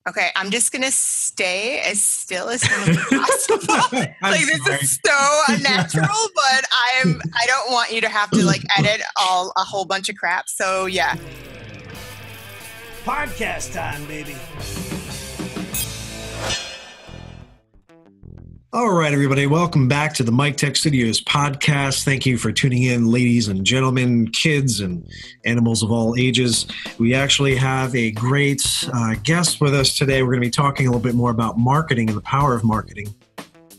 Okay, I'm just gonna stay as still as humanly possible. Like this is so unnatural, but I don't want you to have to like edit a whole bunch of crap. So yeah. Podcast time, baby. All right, everybody. Welcome back to the Mike Tech Studios podcast. Thank you for tuning in, ladies and gentlemen, kids and animals of all ages. We actually have a great guest with us today. We're going to be talking a little bit more about marketing and the power of marketing.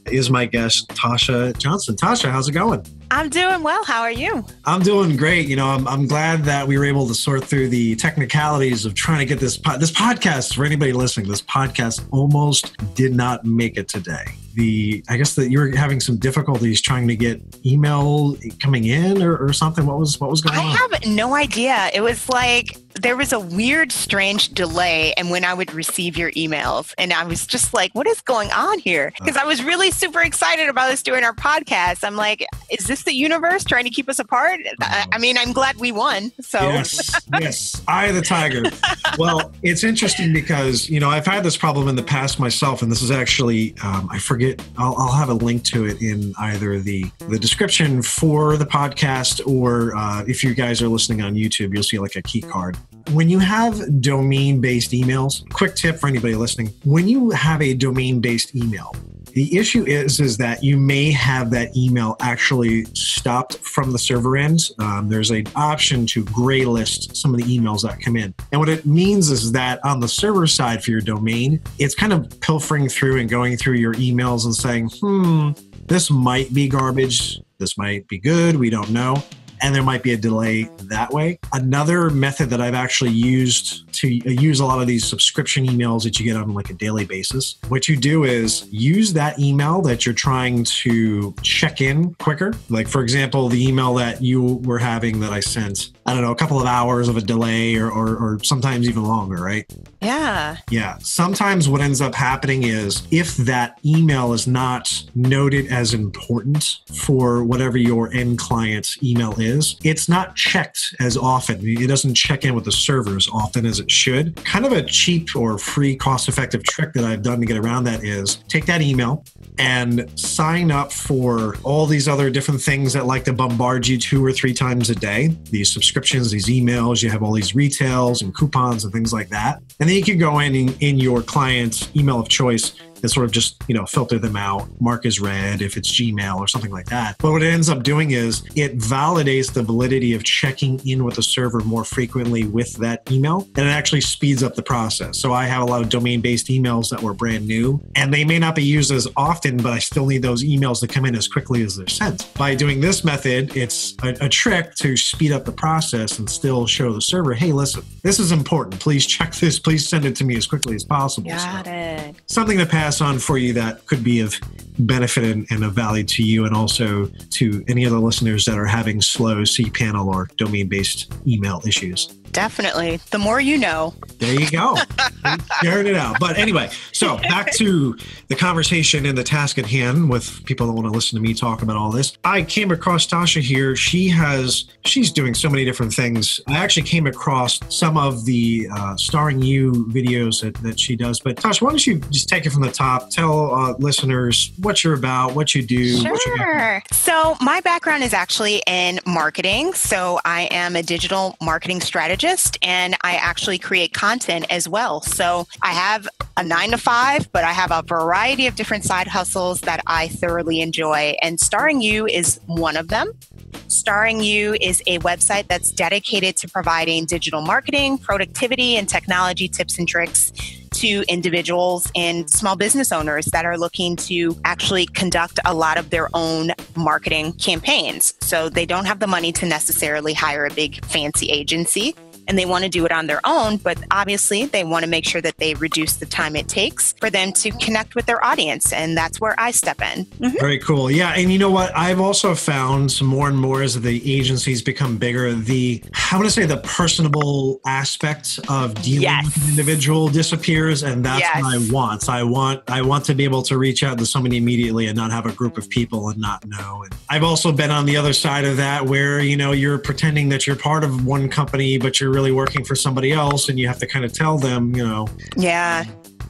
Is my guest, Tosha Johnson. Tasha, how's it going? I'm doing well. How are you? I'm doing great. You know, I'm glad that we were able to sort through the technicalities of trying to get this podcast, for anybody listening, this podcast almost did not make it today. I guess that you were having some difficulties trying to get email coming in or something. What was going on? I have no idea. It was like there was a weird, strange delay and when I would receive your emails. And I was just like, what is going on here? Because I was really super excited about us doing our podcast. I'm like, is this the universe trying to keep us apart? I mean, I'm glad we won. So Yes. Eye of the tiger. Well, it's interesting because, you know, I've had this problem in the past myself, and this is actually, I forget, I'll have a link to it in either the description for the podcast, or if you guys are listening on YouTube, you'll see like a key card. When you have domain-based emails, quick tip for anybody listening, when you have a domain-based email, the issue is that you may have that email actually stopped from the server end. There's an option to gray list some of the emails that come in. And what it means is that on the server side for your domain, it's kind of pilfering through and going through your emails and saying, this might be garbage. This might be good. We don't know. And there might be a delay that way. Another method that I've actually used to use a lot of these subscription emails that you get on like a daily basis, what you do is use that email that you're trying to check in quicker. Like, for example, the email that you were having that I sent, I don't know, a couple of hours of a delay or sometimes even longer, right? Yeah. Yeah. Sometimes what ends up happening is if that email is not noted as important for whatever your end client's email is, it's not checked as often. It doesn't check in with the server as often as it should. Kind of a cheap or free cost-effective trick that I've done to get around that is take that email and sign up for all these other different things that like to bombard you 2 or 3 times a day. These subscriptions, these emails, you have all these retails and coupons and things like that. And then you can go in your client's email of choice and sort of just, you know, filter them out, mark as read if it's Gmail or something like that. But what it ends up doing is it validates the validity of checking in with the server more frequently with that email, and it actually speeds up the process. So I have a lot of domain-based emails that were brand new, and they may not be used as often, but I still need those emails to come in as quickly as they're sent. By doing this method, it's a trick to speed up the process and still show the server, hey, listen, this is important. Please check this. Please send it to me as quickly as possible. Got it. Something to pass on for you that could be of benefit and of value to you, and also to any other listeners that are having slow cPanel or domain-based email issues. Definitely. The more you know. There you go. Sharing it out. But anyway, so back to the conversation and the task at hand with people that want to listen to me talk about all this. I came across Tasha here. She's doing so many different things. I actually came across some of the Starring You videos that she does. But Tasha, why don't you just take it from the top? Tell listeners what you're about, what you do. Sure. So my background is actually in marketing. So I am a digital marketing strategist, and I actually create content as well. So I have a 9-to-5, but I have a variety of different side hustles that I thoroughly enjoy. And Starring You is one of them. Starring You is a website that's dedicated to providing digital marketing, productivity, and technology tips and tricks to individuals and small business owners that are looking to actually conduct a lot of their own marketing campaigns. So they don't have the money to necessarily hire a big fancy agency, and they want to do it on their own, but obviously they want to make sure that they reduce the time it takes for them to connect with their audience. And that's where I step in. Mm-hmm. Very cool. Yeah. And you know what? I've also found more and more as the agencies become bigger, I want to say the personable aspect of dealing with an individual disappears. And that's what I want. I want to be able to reach out to somebody immediately and not have a group of people and not know. And I've also been on the other side of that where, you know, you're pretending that you're part of one company, but you're really working for somebody else, and you have to kind of tell them, you know. Yeah.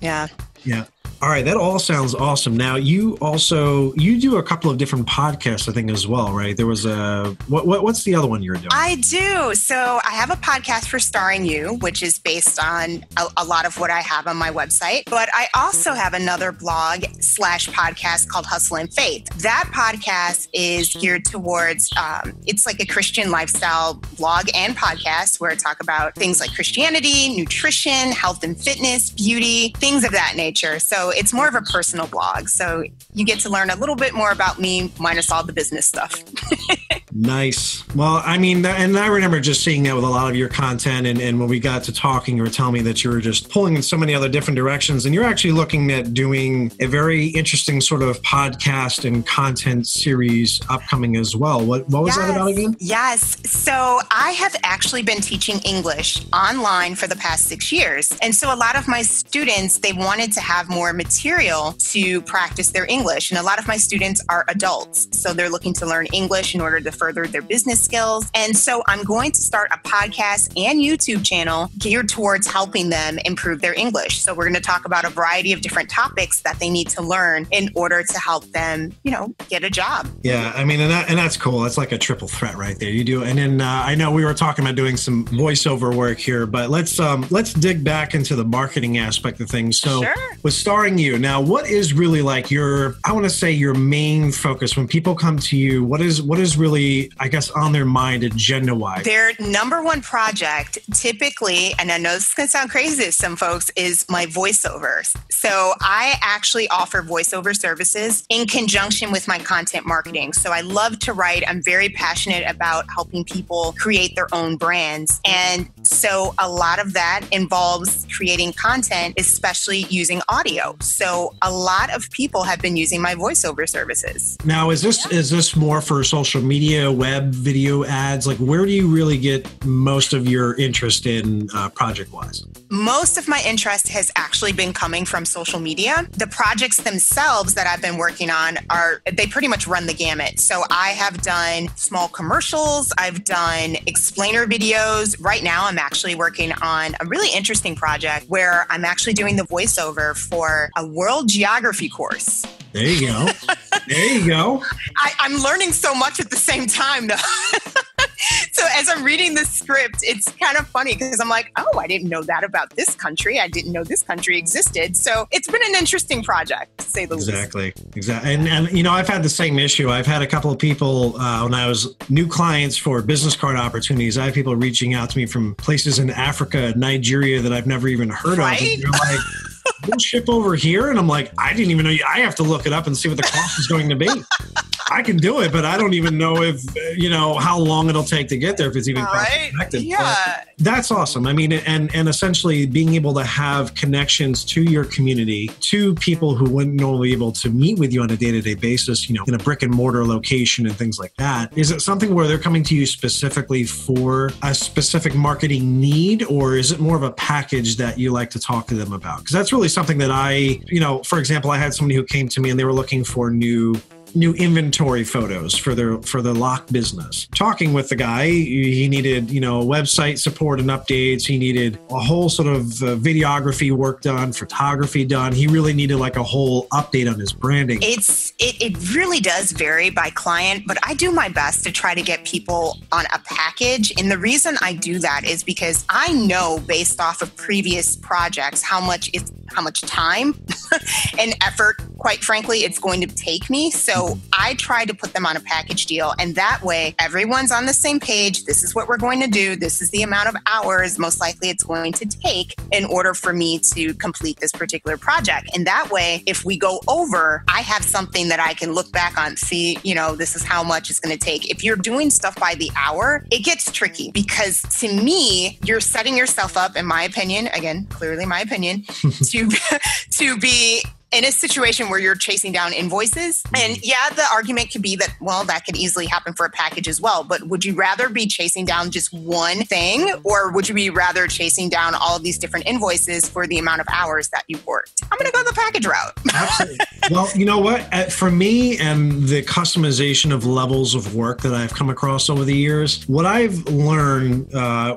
Yeah. Yeah. All right. That all sounds awesome. Now you do a couple of different podcasts, I think, as well, right? There was what's the other one you're doing? I do. So I have a podcast for Starring You, which is based on a lot of what I have on my website. But I also have another blog / podcast called Hustle and Faith. That podcast is geared towards, it's like a Christian lifestyle blog and podcast where I talk about things like Christianity, nutrition, health and fitness, beauty, things of that nature. So it's more of a personal blog. So you get to learn a little bit more about me, minus all the business stuff. Nice. Well, I mean, and I remember just seeing that with a lot of your content. And when we got to talking, you were telling me that you were just pulling in so many other different directions. And you're actually looking at doing a very interesting sort of podcast and content series upcoming as well. What was that about again? Yes. So I have actually been teaching English online for the past 6 years. And so a lot of my students, they wanted to have more material to practice their English. And a lot of my students are adults. So they're looking to learn English in order to further their business skills. And so I'm going to start a podcast and YouTube channel geared towards helping them improve their English. So we're going to talk about a variety of different topics that they need to learn in order to help them, get a job. Yeah, I mean, and that's cool. That's like a triple threat right there. You do, and then I know we were talking about doing some voiceover work here, but let's dig back into the marketing aspect of things. So, sure. With Starring You, now, what is really like your main focus when people come to you? What is really, I guess, on their mind agenda-wise? Their number one project, typically, and I know this is going to sound crazy to some folks, is my voiceovers. So I actually offer voiceover services in conjunction with my content marketing. So I love to write. I'm very passionate about helping people create their own brands. And so a lot of that involves creating content, especially using audio. So a lot of people have been using my voiceover services. Now, is this more for social media, web, video ads? Like, where do you really get most of your interest in project-wise? Most of my interest has actually been coming from social media. The projects themselves that I've been working on they pretty much run the gamut. So I have done small commercials. I've done explainer videos. Right now, I'm actually working on a really interesting project where I'm actually doing the voiceover for a world geography course. There you go. There you go. I'm learning so much at the same time, though. So as I'm reading the script, it's kind of funny because I'm like, oh, I didn't know that about this country. I didn't know this country existed. So it's been an interesting project, to say the least. Exactly. And I've had the same issue. I've had a couple of people, when I was new clients for business card opportunities, I had people reaching out to me from places in Africa, Nigeria that I've never even heard of. And they're like, we'll ship over here. And I'm like, I didn't even know. I have to look it up and see what the cost is going to be. I can do it, but I don't even know if, how long it'll take to get there, if it's even cost effective. Yeah. But that's awesome. I mean, and essentially being able to have connections to your community, to people who wouldn't normally be able to meet with you on a day-to-day basis, in a brick and mortar location and things like that. Is it something where they're coming to you specifically for a specific marketing need, or is it more of a package that you like to talk to them about? Because that's really something that for example, I had somebody who came to me and they were looking for new inventory photos for their lock business. Talking with the guy, he needed, website support and updates. He needed a whole sort of videography work done, photography done. He really needed like a whole update on his branding. It really does vary by client, but I do my best to try to get people on a package. And the reason I do that is because I know based off of previous projects how much time and effort, quite frankly, it's going to take me. So I try to put them on a package deal. And that way, everyone's on the same page. This is what we're going to do. This is the amount of hours most likely it's going to take in order for me to complete this particular project. And that way, if we go over, I have something that I can look back on, see, this is how much it's going to take. If you're doing stuff by the hour, it gets tricky because to me, you're setting yourself up, in my opinion, again, clearly my opinion, to be in a situation where you're chasing down invoices, and yeah, the argument could be that, well, that could easily happen for a package as well. But would you rather be chasing down just one thing, or would you be rather chasing down all of these different invoices for the amount of hours that you worked? I'm going to go the package route. Absolutely. Well, you know what? For me and the customization of levels of work that I've come across over the years, what I've learned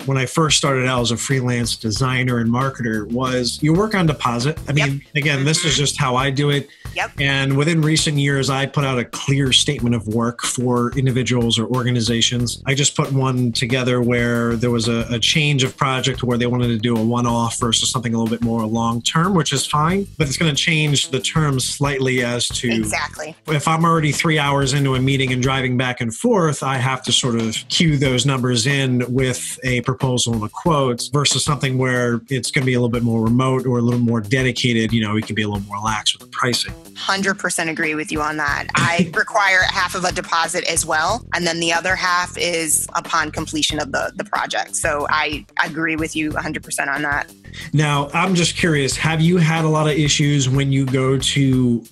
when I first started out as a freelance designer and marketer was you work on deposit. I mean, again, this is just how I do it. Yep. And within recent years, I put out a clear statement of work for individuals or organizations. I just put one together where there was a change of project where they wanted to do a one-off versus something a little bit more long-term, which is fine, but it's going to change the terms slightly as to exactly. If I'm already 3 hours into a meeting and driving back and forth, I have to sort of cue those numbers in with a proposal and a quote versus something where it's going to be a little bit more remote or a little more dedicated. You know, we can be a little more lax with the pricing. 100% agree with you on that. I require half of a deposit as well. And then the other half is upon completion of the project. So I agree with you 100% on that. Now, I'm just curious, have you had a lot of issues when you go to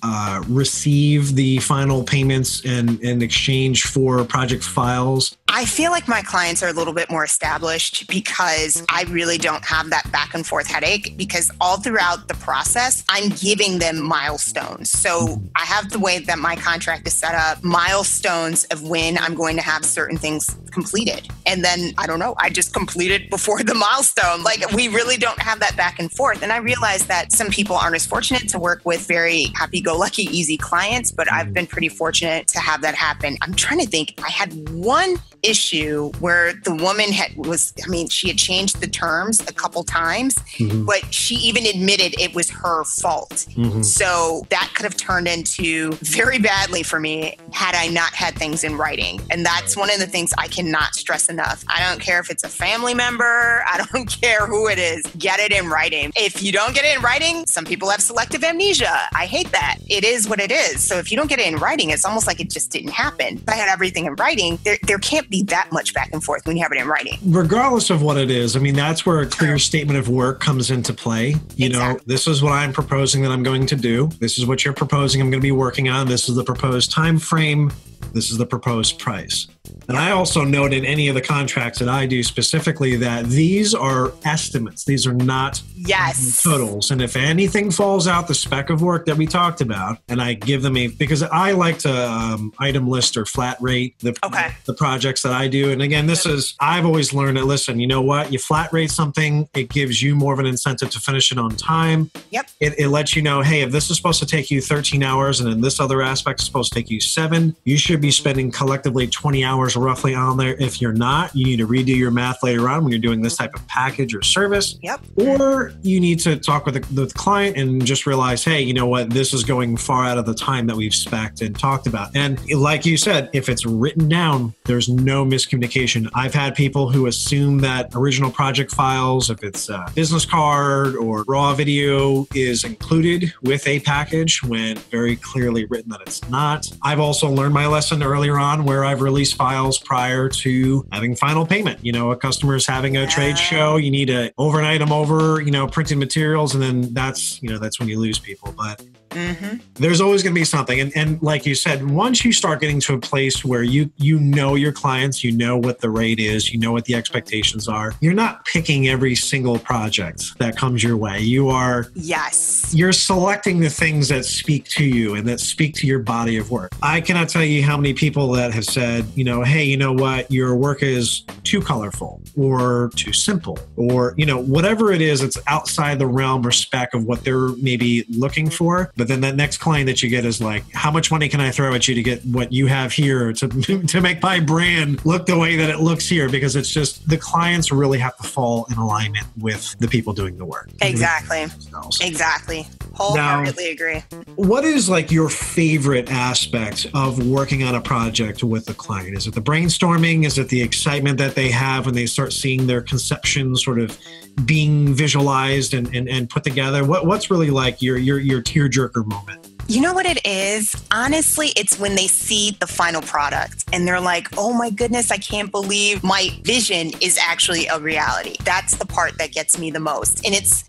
receive the final payments in exchange for project files? I feel like my clients are a little bit more established because I really don't have that back and forth headache, because all throughout the process, I'm giving them milestones. So I have the way that my contract is set up, milestones of when I'm going to have certain things completed. And then, I don't know, I just complete it before the milestone. Like, we really don't have that back and forth. And I realize that some people aren't as fortunate to work with very happy-go-lucky, easy clients, but I've been pretty fortunate to have that happen. I'm trying to think. I had one issue where the woman she had changed the terms a couple times, but she even admitted it was her fault. So that could have turned into very badly for me had I not had things in writing. And that's one of the things I cannot stress enough. I don't care if it's a family member. I don't care who it is. Get it in writing. If you don't get it in writing, some people have selective amnesia. I hate that. It is what it is. So if you don't get it in writing, it's almost like it just didn't happen. If I had everything in writing, there can't be that much back and forth when you have it in writing. Regardless of what it is, I mean, that's where a clear statement of work comes into play. You know, this is what I'm proposing that I'm going to do. This is what you're proposing I'm going to be working on. This is the proposed time frame. This is the proposed price. And I also note in any of the contracts that I do specifically that these are estimates. These are not totals. And if anything falls out the spec of work that we talked about, and I give them because I like to item list or flat rate the projects that I do. And again, I've always learned that, listen, you know what? You flat rate something, it gives you more of an incentive to finish it on time. Yep. It lets you know, hey, if this is supposed to take you 13 hours and then this other aspect is supposed to take you 7, you should be spending collectively 20 hours roughly on there. If you're not, you need to redo your math later on when you're doing this type of package or service. Yep. Or you need to talk with the client and just realize, hey, you know what? This is going far out of the time that we've spec'd and talked about. And like you said, if it's written down, there's no miscommunication. I've had people who assume that original project files, if it's a business card or raw video, is included with a package when very clearly written that it's not. I've also learned my lesson earlier on where I've released files prior to having final payment. You know, a customer's having a trade show, you need to overnight them over, printed materials, and then that's when you lose people. But there's always going to be something. And like you said, once you start getting to a place where you know your clients, you know what the rate is, you know what the expectations are, you're not picking every single project that comes your way. You're selecting the things that speak to you and that speak to your body of work. I cannot tell you how many people that have said, hey, you know what, your work is too colorful or too simple, or, whatever it is, it's outside the realm or spec of what they're maybe looking for. But then that next client that you get is like, how much money can I throw at you to get what you have here to make my brand look the way that it looks here? Because it's just, the clients really have to fall in alignment with the people doing the work. Exactly. Wholeheartedly agree. What is like your favorite aspect of working on a project with a client? Is it the brainstorming? Is it the excitement that they have when they start seeing their conception sort of being visualized and put together? What's really like your tearjerker moment? You know what it is? Honestly, it's when they see the final product and they're like, oh my goodness, I can't believe my vision is actually a reality. That's the part that gets me the most. And it's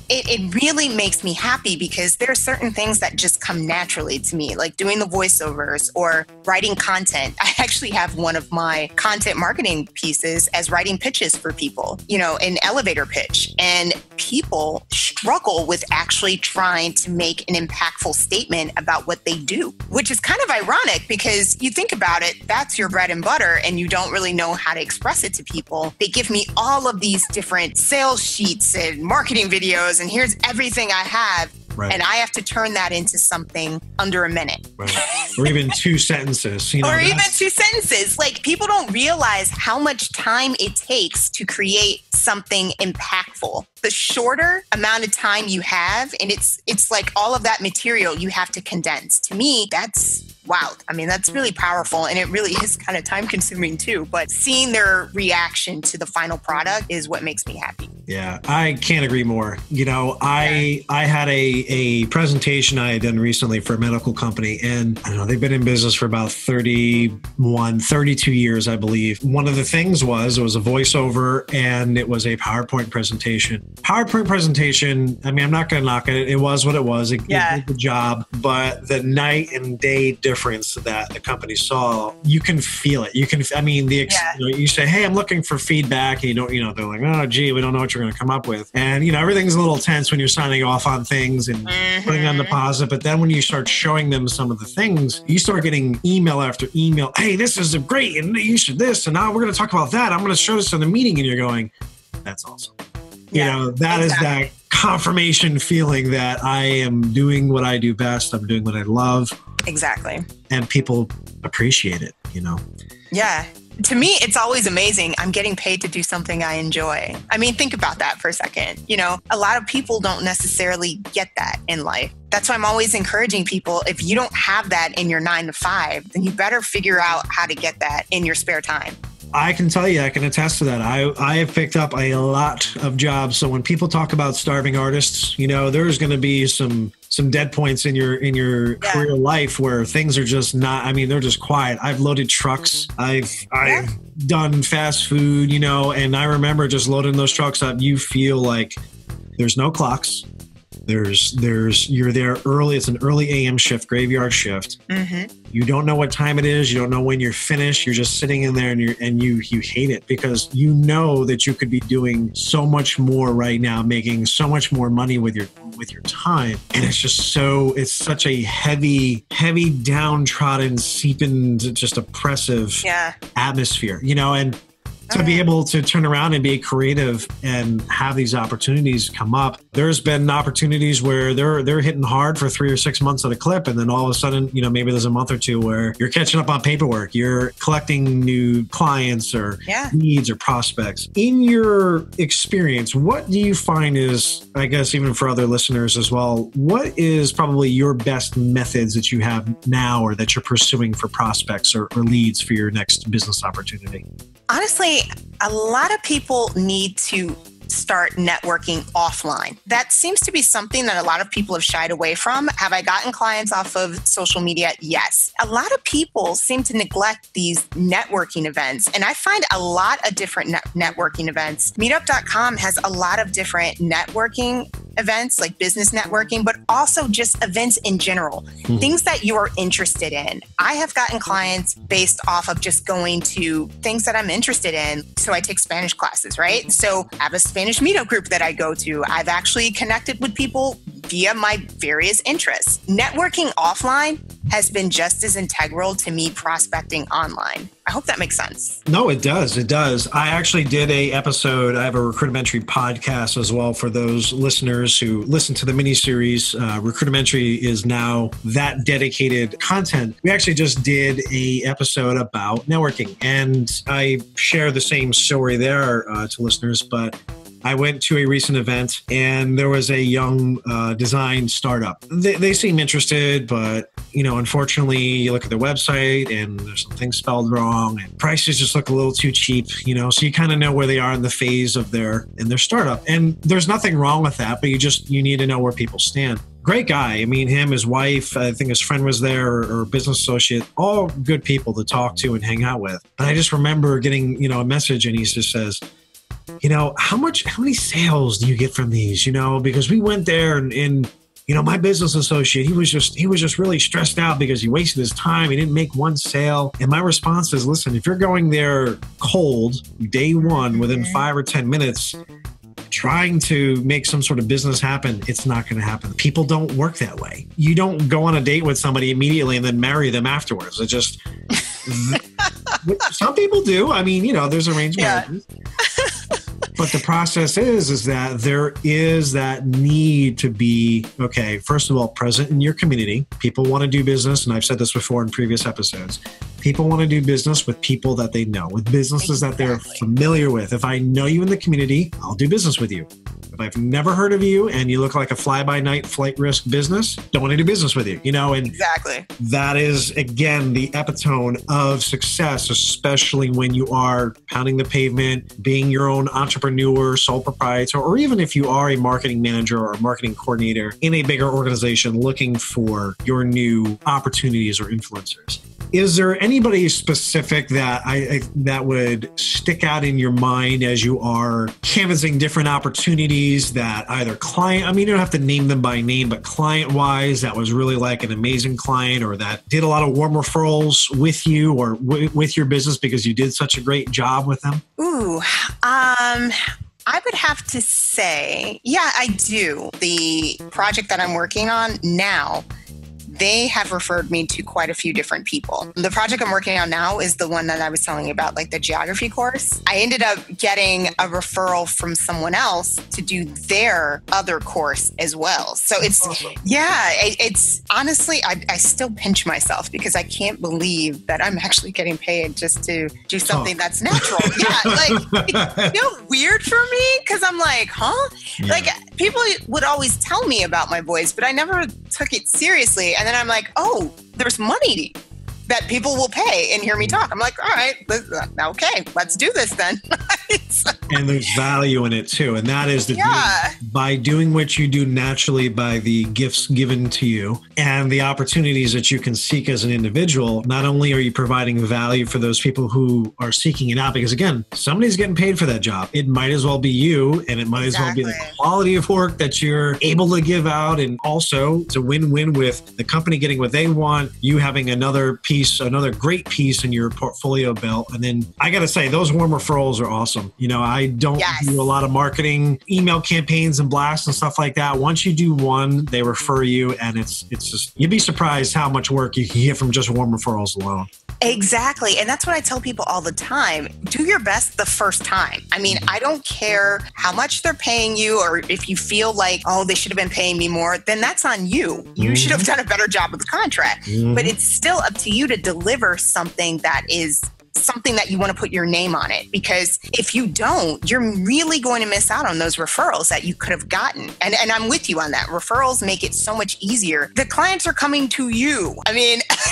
it really makes me happy because there are certain things that just come naturally to me, like doing the voiceovers or writing content. I actually have one of my content marketing pieces as writing pitches for people, an elevator pitch. And people struggle with actually trying to make an impactful statement about what they do, which is kind of ironic because you think about it, that's your bread and butter and you don't really know how to express it to people. They give me all of these different sales sheets and marketing videos and here's everything I have. Right. And I have to turn that into something under a minute. Right. Or even two sentences. Or even two sentences. Like people don't realize how much time it takes to create something impactful. The shorter amount of time you have, and it's like all of that material you have to condense. To me, that's wow. I mean, that's really powerful and it really is kind of time consuming too. But seeing their reaction to the final product is what makes me happy. Yeah, I can't agree more. I had a presentation I had done recently for a medical company, and I don't know, they've been in business for about 32 years, I believe. One of the things it was a voiceover and it was a PowerPoint presentation. PowerPoint presentation, I mean, I'm not going to knock it. It was what it was. It did the job, but the night and day difference that the company saw, you can feel it. You can, I mean, you say, hey, I'm looking for feedback. And they're like, oh, gee, we don't know what you're going to come up with. And, everything's a little tense when you're signing off on things and putting on deposit. But then when you start showing them some of the things, you start getting email after email. Hey, this is great. And you should this. And now we're going to talk about that. I'm going to show this in the meeting. And you're going, that's awesome. That is that confirmation feeling that I am doing what I do best. I'm doing what I love. Exactly. And people appreciate it, Yeah. To me, it's always amazing. I'm getting paid to do something I enjoy. I mean, think about that for a second. A lot of people don't necessarily get that in life. That's why I'm always encouraging people, if you don't have that in your 9 to 5, then you better figure out how to get that in your spare time. I can tell you, I can attest to that. I have picked up a lot of jobs. So when people talk about starving artists, there's going to be some dead points in your career life where things are just not, I mean, they're just quiet. I've loaded trucks. I've done fast food, and I remember just loading those trucks up. You feel like there's no clocks. You're there early. It's an early AM shift, graveyard shift. Mm-hmm. You don't know what time it is. You don't know when you're finished. You're just sitting in there and you hate it because you know that you could be doing so much more right now, making so much more money with your time. And it's just it's such a heavy downtrodden, seeping, just oppressive atmosphere, and to be able to turn around and be creative and have these opportunities come up. There's been opportunities where they're hitting hard for 3 or 6 months at a clip. And then all of a sudden, maybe there's a month or two where you're catching up on paperwork. You're collecting new clients or leads or prospects. In your experience, what do you find is, I guess, even for other listeners as well, what is probably your best methods that you have now or that you're pursuing for prospects or leads for your next business opportunity? Honestly, a lot of people need to start networking offline. That seems to be something that a lot of people have shied away from. Have I gotten clients off of social media? Yes. A lot of people seem to neglect these networking events. And I find a lot of different networking events. Meetup.com has a lot of different networking events, like business networking, but also just events in general, things that you are interested in. I have gotten clients based off of just going to things that I'm interested in. So I take Spanish classes, right? So I have a Spanish meetup group that I go to. I've actually connected with people via my various interests. Networking offline has been just as integral to me prospecting online. I hope that makes sense. No, it does. It does. I actually did a episode. I have a Recruitmentary podcast as well for those listeners who listen to the mini-series. Recruitmentary is now that dedicated content. We actually just did a episode about networking, and I share the same story there to listeners, but I went to a recent event and there was a young design startup. They seem interested, but unfortunately, you look at their website and there's some things spelled wrong and prices just look a little too cheap, so you kind of know where they are in the phase of their startup. And there's nothing wrong with that, but you need to know where people stand. Great guy. I mean, him, his wife, I think his friend was there or business associate, all good people to talk to and hang out with. But I just remember getting, a message and he just says, how many sales do you get from these? Because we went there and my business associate, he was just really stressed out because he wasted his time. He didn't make one sale. And my response is, listen, if you're going there cold day one, within 5 or 10 minutes, trying to make some sort of business happen, it's not going to happen. People don't work that way. You don't go on a date with somebody immediately and then marry them afterwards. It just, some people do. I mean, there's arranged marriages. But the process is that there is that need to be, okay, first of all, present in your community. People want to do business, and I've said this before in previous episodes. People want to do business with people that they know, with businesses that they're familiar with. If I know you in the community, I'll do business with you. If I've never heard of you and you look like a fly-by-night flight risk business, don't want to do business with you, and exactly. That is, again, the epitome of success, especially when you are pounding the pavement, being your own entrepreneur, sole proprietor, or even if you are a marketing manager or a marketing coordinator in a bigger organization looking for your new opportunities or influencers. Is there anybody specific that would stick out in your mind as you are canvassing different opportunities that either client, you don't have to name them by name, but client-wise, that was really like an amazing client or that did a lot of warm referrals with you or with your business because you did such a great job with them? Ooh, I would have to say, yeah, I do. The project that I'm working on now, they have referred me to quite a few different people. The project I'm working on now is the one that I was telling you about, like the geography course. I ended up getting a referral from someone else to do their other course as well. So it's, awesome. It's honestly, I still pinch myself because I can't believe that I'm actually getting paid just to do something that's natural. It's weird for me because I'm like, Yeah. Like people would always tell me about my voice, but I never took it seriously. And then I'm like, oh, there's money that people will pay and hear me talk. I'm like, all right, okay, let's do this then. And there's value in it too. And that is by doing what you do naturally, by the gifts given to you and the opportunities that you can seek as an individual, not only are you providing value for those people who are seeking it out, because again, somebody's getting paid for that job. It might as well be you, and it might as well be the quality of work that you're able to give out. And also it's a win-win with the company getting what they want, you having another great piece in your portfolio belt. And then I got to say, those warm referrals are awesome. I don't do a lot of marketing, email campaigns and blasts and stuff like that. Once you do one, they refer you, and it's just, you'd be surprised how much work you can get from just warm referrals alone. Exactly. And that's what I tell people all the time. Do your best the first time. I don't care how much they're paying you, or if you feel like, oh, they should have been paying me more, then that's on you. You should have done a better job with the contract. But it's still up to you to deliver something that is something that you want to put your name on it. Because if you don't, you're really going to miss out on those referrals that you could have gotten. And I'm with you on that. Referrals make it so much easier. The clients are coming to you.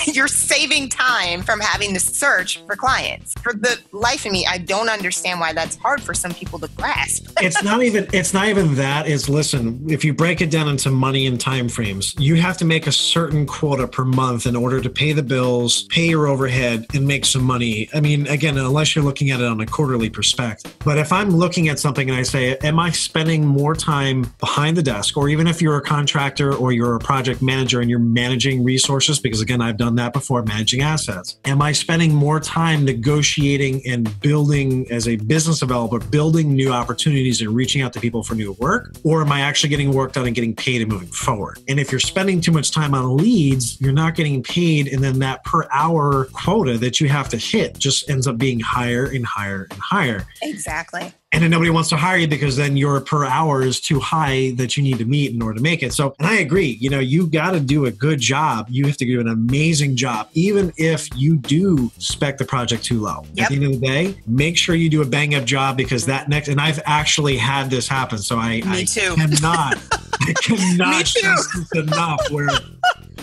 You're saving time from having to search for clients. For the life of me, I don't understand why that's hard for some people to grasp. It's not even that. It's, listen, if you break it down into money and time frames, you have to make a certain quota per month in order to pay the bills, pay your overhead, and make some money. Again, unless you're looking at it on a quarterly perspective. But if I'm looking at something and I say, am I spending more time behind the desk? Or even if you're a contractor or you're a project manager and you're managing resources, because again, I've done that before, managing assets. Am I spending more time negotiating and building as a business developer, building new opportunities and reaching out to people for new work? Or am I actually getting work done and getting paid and moving forward? And if you're spending too much time on leads, you're not getting paid. And then that per hour quota that you have to hit just ends up being higher and higher and higher. Exactly. And then nobody wants to hire you because then your per hour is too high that you need to meet in order to make it. So, and I agree, you got to do a good job. You have to do an amazing job, even if you do spec the project too low. At the end of the day, make sure you do a bang up job, because and I've actually had this happen. So I cannot stress this enough, where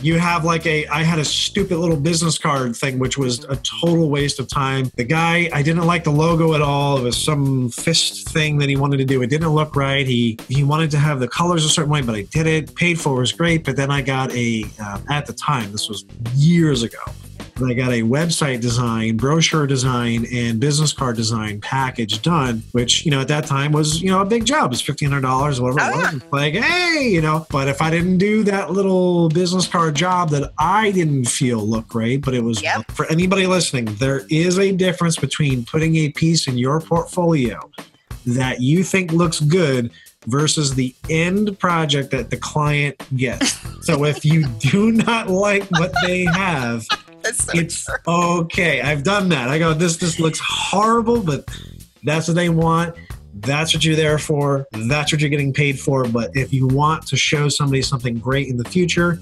you have I had a stupid little business card thing, which was a total waste of time. The guy, I didn't like the logo at all. It was some fist thing that he wanted to do. It didn't look right. He wanted to have the colors a certain way, but I did it. Paid for it, was great. But then I got at the time, this was years ago, I got a website design, brochure design, and business card design package done, which, you know, at that time was, you know, a big job. It was $1,500, whatever it was. It's like, hey, you know, but if I didn't do that little business card job that I didn't feel looked great, but it was for anybody listening, there is a difference between putting a piece in your portfolio that you think looks good versus the end project that the client gets. So if you do not like what they have, it's okay. I've done that. I go, this looks horrible, but that's what they want. That's what you're there for. That's what you're getting paid for. But if you want to show somebody something great in the future,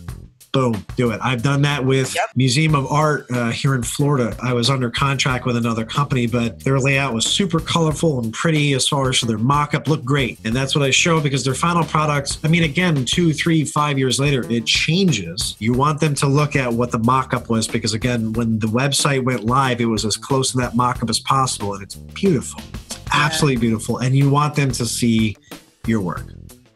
boom, do it. I've done that with Museum of Art here in Florida. I was under contract with another company, but their layout was super colorful and pretty as far as their mock-up looked great. And that's what I show because their final products, I mean, again, 2, 3, 5 years later, it changes. You want them to look at what the mock-up was because, again, when the website went live, it was as close to that mock-up as possible. And it's beautiful. It's absolutely beautiful. And you want them to see your work.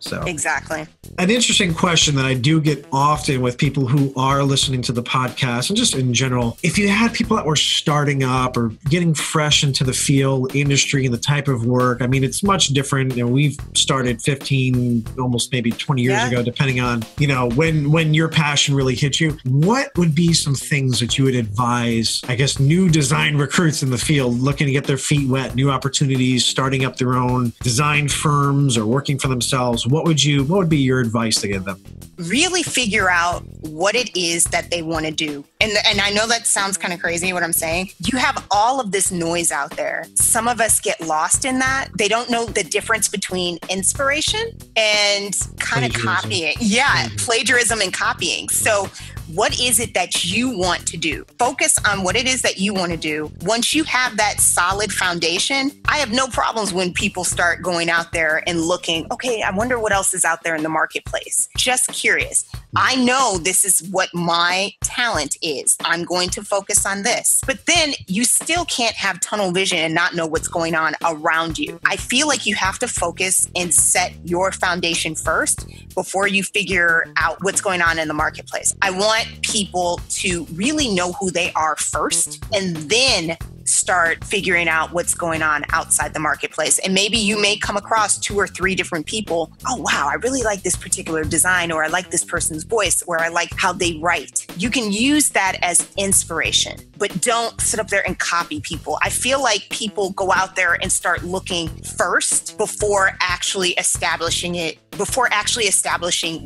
So exactly. An interesting question that I do get often with people who are listening to the podcast and just in general, if you had people that were starting up or getting fresh into the field, industry, and the type of work, I mean, it's much different. You know, we've started 15, almost maybe 20 years ago, depending on, you know, when your passion really hit you. What would be some things that you would advise, I guess, new design recruits in the field looking to get their feet wet, new opportunities, starting up their own design firms or working for themselves? What would be your advice to give them? Really figure out what it is that they want to do. And I know that sounds kind of crazy what I'm saying. You have all of this noise out there. Some of us get lost in that. They don't know the difference between inspiration and kind of copying. Yeah, plagiarism and copying. So what is it that you want to do? Focus on what it is that you want to do. Once you have that solid foundation, I have no problems when people start going out there and looking, okay, I wonder what else is out there in the marketplace. Just curious. I know this is what my talent is. I'm going to focus on this. But then you still can't have tunnel vision and not know what's going on around you. I feel like you have to focus and set your foundation first before you figure out what's going on in the marketplace. I want people to really know who they are first and then start figuring out what's going on outside the marketplace. And maybe you may come across 2 or 3 different people. Oh, wow, I really like this particular design, or I like this person's voice, or I like how they write. You can use that as inspiration, but don't sit up there and copy people. I feel like people go out there and start looking first before actually establishing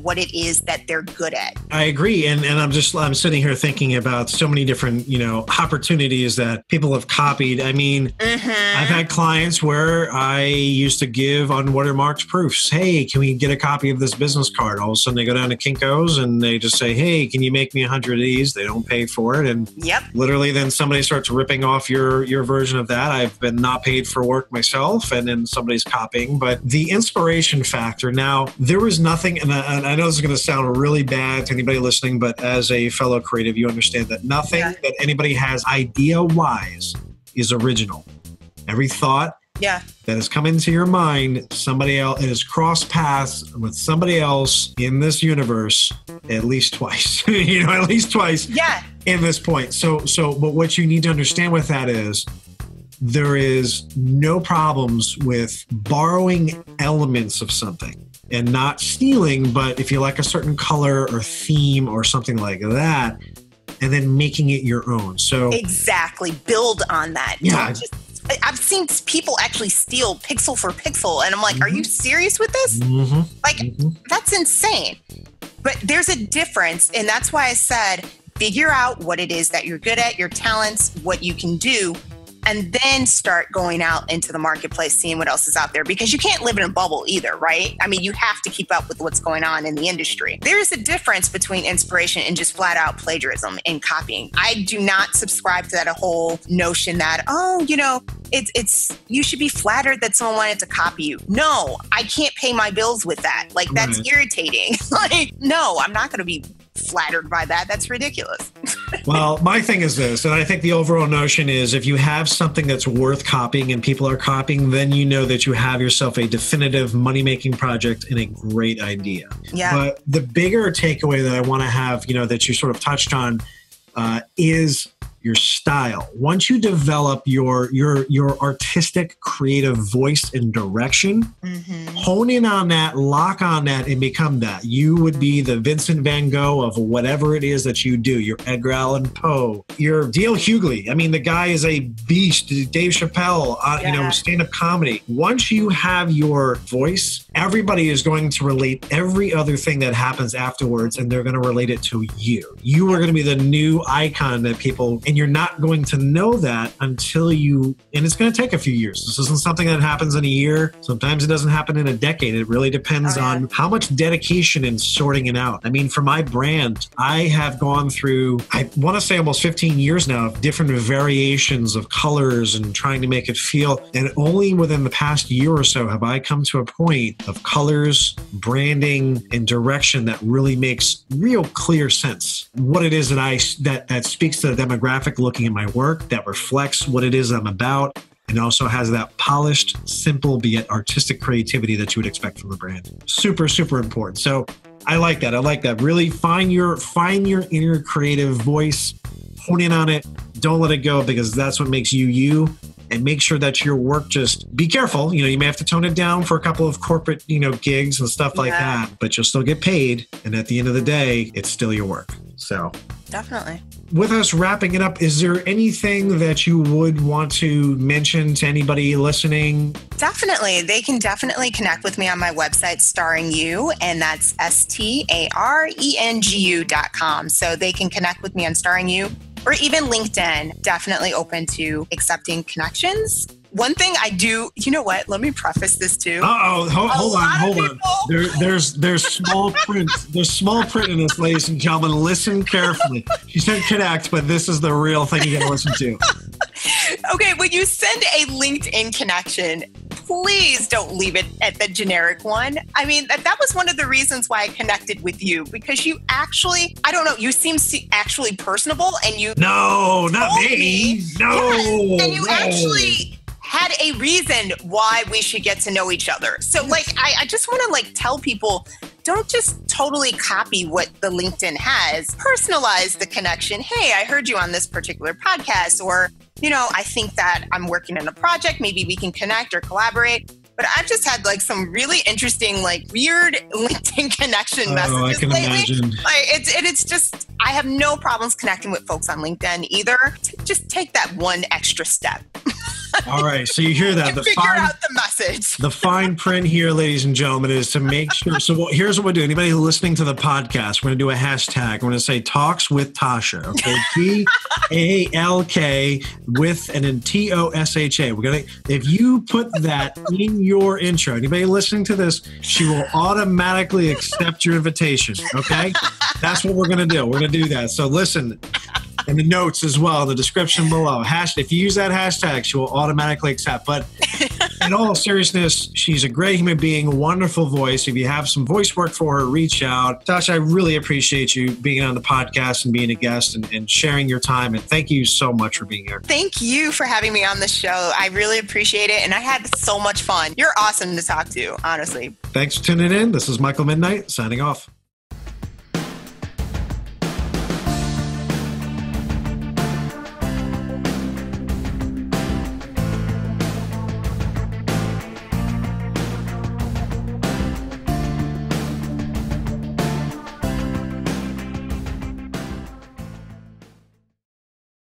what it is that they're good at. I agree. And I'm sitting here thinking about so many different, you know, opportunities that people have copied. I mean, I've had clients where I used to give unwatermarked proofs. Hey, can we get a copy of this business card? All of a sudden they go down to Kinko's and they just say, hey, can you make me 100 of these? They don't pay for it. And literally then somebody starts ripping off your version of that. I've been not paid for work myself and then somebody's copying. But the inspiration factor, now there was nothing, and I know this is going to sound really bad to anybody listening, but as a fellow creative, you understand that nothing that anybody has idea-wise is original. Every thought that has come into your mind, somebody else, it has crossed paths with somebody else in this universe at least twice. You know, at least twice in this point. But what you need to understand with that is there is no problems with borrowing elements of something and not stealing, but if you like a certain color or theme or something like that, and then making it your own. So exactly, build on that. Yeah. I've seen people actually steal pixel for pixel, and I'm like, are you serious with this? That's insane. But there's a difference, and that's why I said, figure out what it is that you're good at, your talents, what you can do, and then start going out into the marketplace, seeing what else is out there, because you can't live in a bubble either, right? I mean, you have to keep up with what's going on in the industry. There is a difference between inspiration and just flat out plagiarism and copying. I do not subscribe to that whole notion that, oh, you know, it's you should be flattered that someone wanted to copy you. No, I can't pay my bills with that. Like, that's irritating. Like, no, I'm not going to be flattered by that. That's ridiculous. Well, my thing is this, and I think the overall notion is if you have something that's worth copying and people are copying, then you know that you have yourself a definitive money-making project and a great idea. Yeah. But the bigger takeaway that I want to have, you know, that you sort of touched on is your style. Once you develop your artistic, creative voice and direction, hone in on that, lock on that, and become that. You would be the Vincent Van Gogh of whatever it is that you do. Your Edgar Allan Poe, your D.L. Hughley. I mean, the guy is a beast. Dave Chappelle, stand-up comedy. Once you have your voice, everybody is going to relate every other thing that happens afterwards, and they're going to relate it to you. You are going to be the new icon that people, and you're not going to know that until you, and it's going to take a few years. This isn't something that happens in a year. Sometimes it doesn't happen in a decade. It really depends on how much dedication and sorting it out. I mean, for my brand, I have gone through, I want to say almost 15 years now of different variations of colors and trying to make it feel, and only within the past year or so have I come to a point of colors, branding, and direction that really makes real clear sense. What it is that speaks to the demographic looking at my work, that reflects what it is I'm about, and also has that polished, simple, be it artistic creativity that you would expect from the brand. Super, super important. So I like that. I like that. Really find your inner creative voice, hone in on it. Don't let it go, because that's what makes you, you. And make sure that your work, just be careful. You may have to tone it down for a couple of corporate, gigs and stuff like that, but you'll still get paid. And at the end of the day, it's still your work. So definitely. With us wrapping it up, is there anything that you would want to mention to anybody listening? Definitely. They can definitely connect with me on my website, Starring You, and that's STARENGU.com. So they can connect with me on Starring You, or even LinkedIn. Definitely open to accepting connections. One thing I do, you know what? Let me preface this too. Hold on. There's small print. There's small print in this, ladies and gentlemen. Listen carefully. She said connect, but this is the real thing you got to listen to. Okay, when you send a LinkedIn connection, please don't leave it at the generic one. I mean, that was one of the reasons why I connected with you, because you actually, I don't know, you seem actually personable, and you No, not me. No. Yes, and you actually had a reason why we should get to know each other. So I just want to tell people, don't just totally copy what the LinkedIn has. Personalize the connection. Hey, I heard you on this particular podcast, or, I think that I'm working on a project. Maybe we can connect or collaborate. But I've just had some really interesting, weird LinkedIn connection messages I can lately. imagine. It's just, I have no problems connecting with folks on LinkedIn either. Just take that one extra step. All right, so you hear that. Figure out the message. The fine print here, ladies and gentlemen, is to make sure. So here's what we'll do. Anybody listening to the podcast, we're going to do a hashtag. We're going to say Talks with Tosha. Okay, TALK with and then TOSHA. We're going to. If you put that in your intro, anybody listening to this, she will automatically accept your invitation. Okay, that's what we're going to do. We're going to do that. So listen. In the notes as well, the description below. If you use that hashtag, she will automatically accept. But in all seriousness, she's a great human being, a wonderful voice. If you have some voice work for her, reach out. Tasha, I really appreciate you being on the podcast and being a guest and sharing your time. And thank you so much for being here. Thank you for having me on the show. I really appreciate it. And I had so much fun. You're awesome to talk to, honestly. Thanks for tuning in. This is Michael Midnight signing off.